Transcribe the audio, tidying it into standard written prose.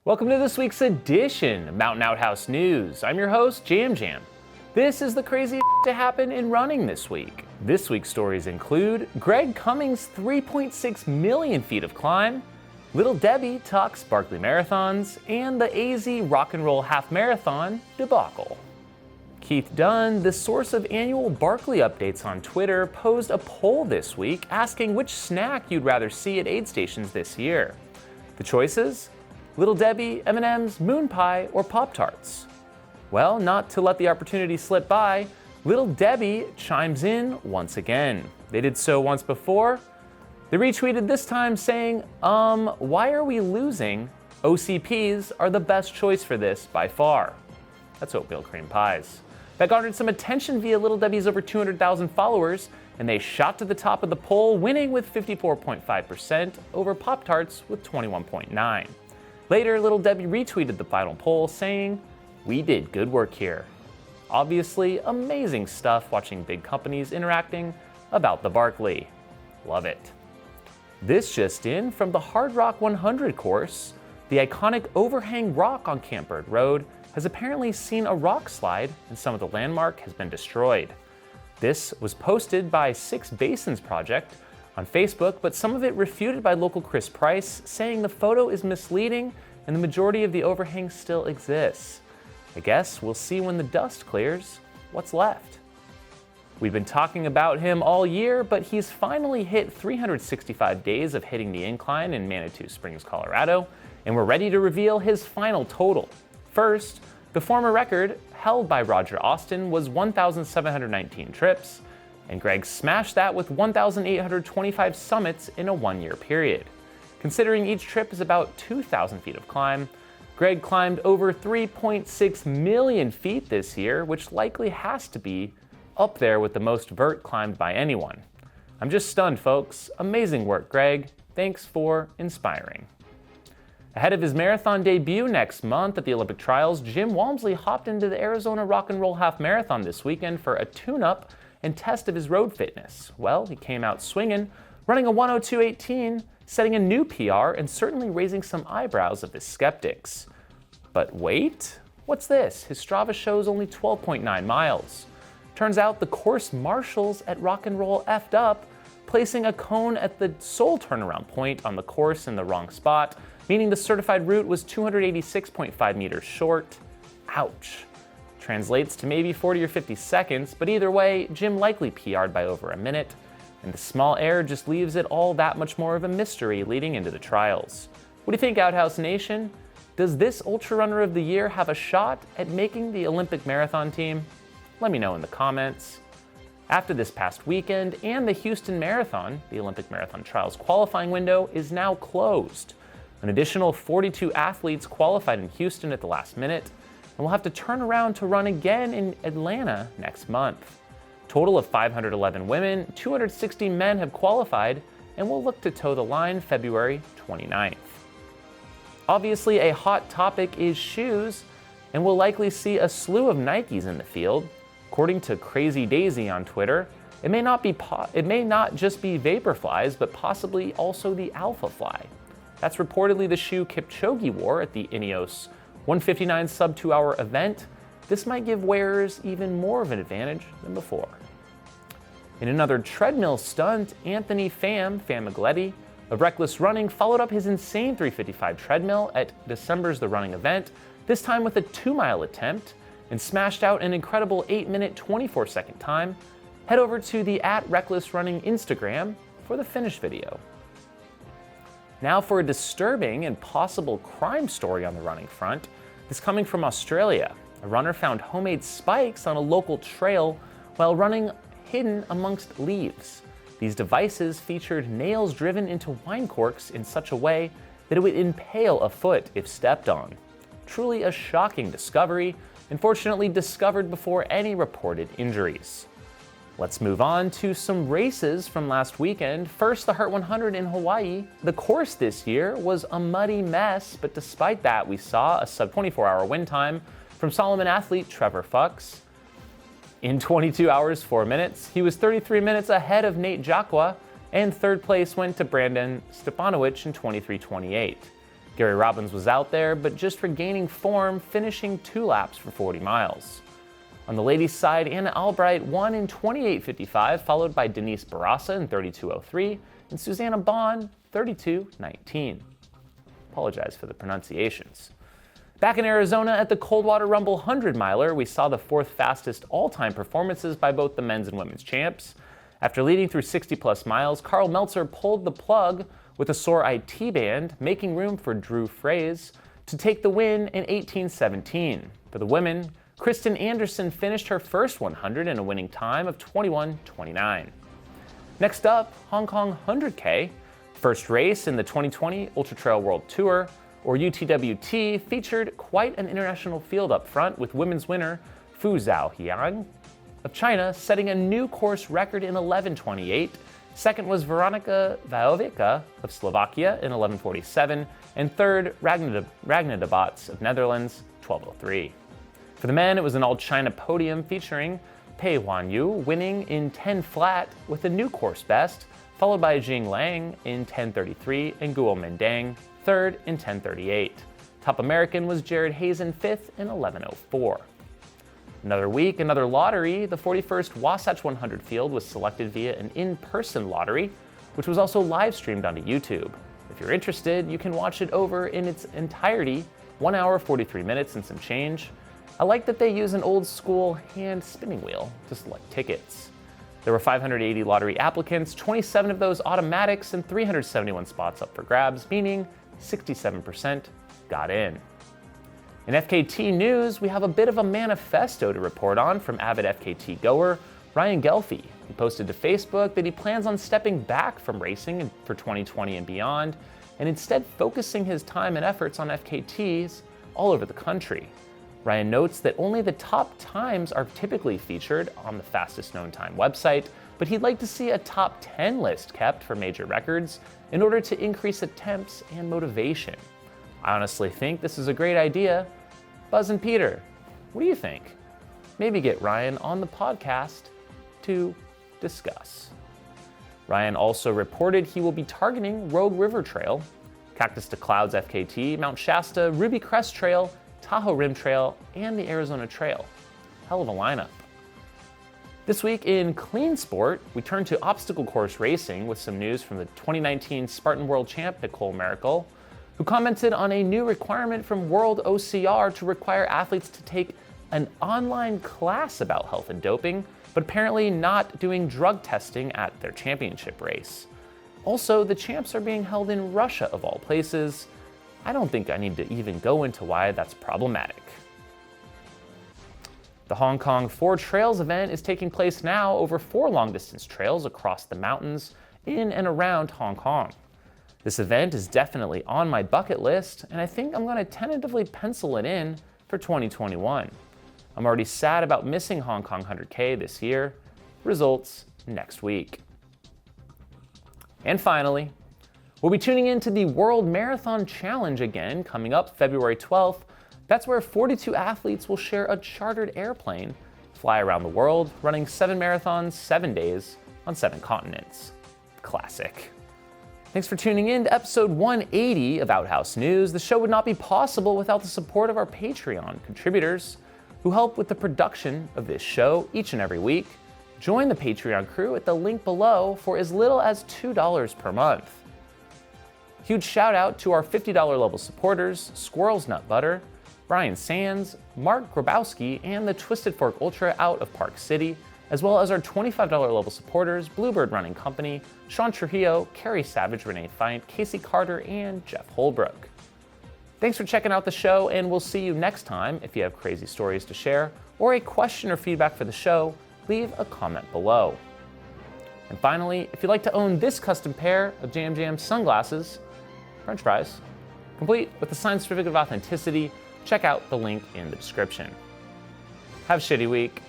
Welcome to this week's edition of Mountain Outhouse News. I'm your host, Jam Jam. This is the crazy to happen in running this week. This week's stories include Greg Cummings' 3.6 million feet of climb, Little Debbie talks Barkley marathons, and the AZ Rock and Roll Half Marathon debacle. Keith Dunn, the source of annual Barkley updates on Twitter, posed a poll this week asking which snack you'd rather see at aid stations this year. The choices? Little Debbie, M&M's, Moon Pie, or Pop-Tarts? Well, not to let the opportunity slip by, Little Debbie chimes in once again. They did so once before. They retweeted this time saying, why are we losing? OCPs are the best choice for this by far. That's oatmeal cream pies. That garnered some attention via Little Debbie's over 200,000 followers, and they shot to the top of the poll, winning with 54.5% over Pop-Tarts with 21.9%. Later, Little Debbie retweeted the final poll saying, "We did good work here." Obviously, amazing stuff watching big companies interacting about the Barkley. Love it. This just in from the Hard Rock 100 course, the iconic overhang rock on Camp Bird Road has apparently seen a rock slide and some of the landmark has been destroyed. This was posted by Six Basins Project on Facebook, but some of it refuted by local Chris Price, saying the photo is misleading and the majority of the overhang still exists. I guess we'll see when the dust clears what's left. We've been talking about him all year, but he's finally hit 365 days of hitting the incline in Manitou Springs, Colorado, and we're ready to reveal his final total. First, the former record held by Roger Austin was 1,719 trips, and Greg smashed that with 1,825 summits in a one-year period. Considering each trip is about 2,000 feet of climb, Greg climbed over 3.6 million feet this year, which likely has to be up there with the most vert climbed by anyone. I'm just stunned, folks. Amazing work, Greg. Thanks for inspiring. Ahead of his marathon debut next month at the Olympic Trials, Jim Wamsley hopped into the Arizona Rock and Roll Half Marathon this weekend for a tune-up and test of his road fitness. Well, he came out swinging, running a 1:02:18, setting a new PR and certainly raising some eyebrows of the skeptics. But wait, what's this? His Strava shows only 12.9 miles. Turns out the course marshals at Rock and Roll effed up, placing a cone at the sole turnaround point on the course in the wrong spot, meaning the certified route was 286.5 meters short. Ouch. Translates to maybe 40 or 50 seconds, but either way, Jim likely PR'd by over a minute, and the small error just leaves it all that much more of a mystery leading into the trials. What do you think, Outhouse Nation? Does this Ultra Runner of the Year have a shot at making the Olympic marathon team? Let me know in the comments. After this past weekend and the Houston Marathon, the Olympic Marathon Trials qualifying window is now closed. An additional 42 athletes qualified in Houston at the last minute, and we'll have to turn around to run again in Atlanta next month. Total of 511 women, 260 men have qualified, and we'll look to toe the line February 29th. Obviously, a hot topic is shoes, and we'll likely see a slew of Nikes in the field. According to Crazy Daisy on Twitter, it may not just be Vaporflies, but possibly also the Alpha Fly. That's reportedly the shoe Kipchoge wore at the Ineos 159 sub 2 hour event. This might give wearers even more of an advantage than before. In another treadmill stunt, Anthony Famigletti of Reckless Running followed up his insane 355 treadmill at December's The Running event, this time with a 2-mile attempt, and smashed out an incredible 8-minute 24-second time. Head over to the @RecklessRunning Instagram for the finish video. Now for a disturbing and possible crime story on the running front. This coming from Australia. A runner found homemade spikes on a local trail while running hidden amongst leaves. These devices featured nails driven into wine corks in such a way that it would impale a foot if stepped on. Truly a shocking discovery, unfortunately discovered before any reported injuries. Let's move on to some races from last weekend. First, the Heart 100 in Hawaii. The course this year was a muddy mess, but despite that, we saw a sub 24-hour win time from Solomon athlete Trevor Fuchs. In 22 hours, 4 minutes, he was 33 minutes ahead of Nate Jacqua, and third place went to Brandon Stepanowicz in 23:28. Gary Robbins was out there, but just regaining form, finishing 2 laps for 40 miles. On the ladies' side, Anna Albright won in 28:55, followed by Denise Barassa in 32:03 and Susanna Bond 32:19. Apologize for the pronunciations. Back in Arizona at the Coldwater Rumble 100-miler, we saw the 4th fastest all-time performances by both the men's and women's champs. After leading through 60-plus miles, Karl Meltzer pulled the plug with a sore IT band, making room for Drew Fraze to take the win in 18:17. For the women, Kristen Anderson finished her first 100 in a winning time of 21:29. Next up, Hong Kong 100K, first race in the 2020 Ultra Trail World Tour, or UTWT, featured quite an international field up front, with women's winner Fu Zhaohyang of China setting a new course record in 11:28. Second was Veronika Vajovica of Slovakia in 11:47, and third, Ragnar de Botts of Netherlands, 12:03. For the men, it was an all-China podium featuring Pei Huanyu winning in 10 flat with a new course best, followed by Jing Lang in 10:33 and Guo Mendang third in 10:38. Top American was Jared Hazen fifth in 11:04. Another week, another lottery. The 41st Wasatch 100 field was selected via an in-person lottery, which was also live streamed onto YouTube. If you're interested, you can watch it over in its entirety, 1 hour, 43 minutes and some change. I like that they use an old school hand spinning wheel to select tickets. There were 580 lottery applicants, 27 of those automatics, and 371 spots up for grabs, meaning 67% got in. In FKT news, we have a bit of a manifesto to report on from avid FKT goer Ryan Gelfie. He posted to Facebook that he plans on stepping back from racing for 2020 and beyond, and instead focusing his time and efforts on FKTs all over the country. Ryan notes that only the top times are typically featured on the fastest known time website, but he'd like to see a top 10 list kept for major records in order to increase attempts and motivation. I honestly think this is a great idea. Buzz and Peter, what do you think? Maybe get Ryan on the podcast to discuss. Ryan also reported he will be targeting Rogue River Trail, Cactus to Clouds FKT, Mount Shasta, Ruby Crest Trail, Tahoe Rim Trail, and the Arizona Trail. Hell of a lineup. This week in Clean Sport, we turn to obstacle course racing with some news from the 2019 Spartan World Champ Nicole Miracle, who commented on a new requirement from World OCR to require athletes to take an online class about health and doping, but apparently not doing drug testing at their championship race. Also, the champs are being held in Russia of all places. I don't think I need to even go into why that's problematic. The Hong Kong 4 Trails event is taking place now over 4 long-distance trails across the mountains in and around Hong Kong. This event is definitely on my bucket list, and I think I'm going to tentatively pencil it in for 2021. I'm already sad about missing Hong Kong 100K this year. Results next week. And finally, we'll be tuning into the World Marathon Challenge again coming up February 12th. That's where 42 athletes will share a chartered airplane, fly around the world, running 7 marathons, 7 days on 7 continents. Classic. Thanks for tuning in to episode 180 of Outhouse News. The show would not be possible without the support of our Patreon contributors who help with the production of this show each and every week. Join the Patreon crew at the link below for as little as $2 per month. Huge shout out to our $50 level supporters, Squirrels Nut Butter, Brian Sands, Mark Grabowski, and the Twisted Fork Ultra out of Park City, as well as our $25 level supporters, Bluebird Running Company, Sean Trujillo, Carrie Savage, Renee Feint, Casey Carter, and Jeff Holbrook. Thanks for checking out the show, and we'll see you next time. If you have crazy stories to share or a question or feedback for the show, leave a comment below. And finally, if you'd like to own this custom pair of Jam Jam sunglasses, French fries, complete with the signed certificate of authenticity, check out the link in the description. Have a shitty week.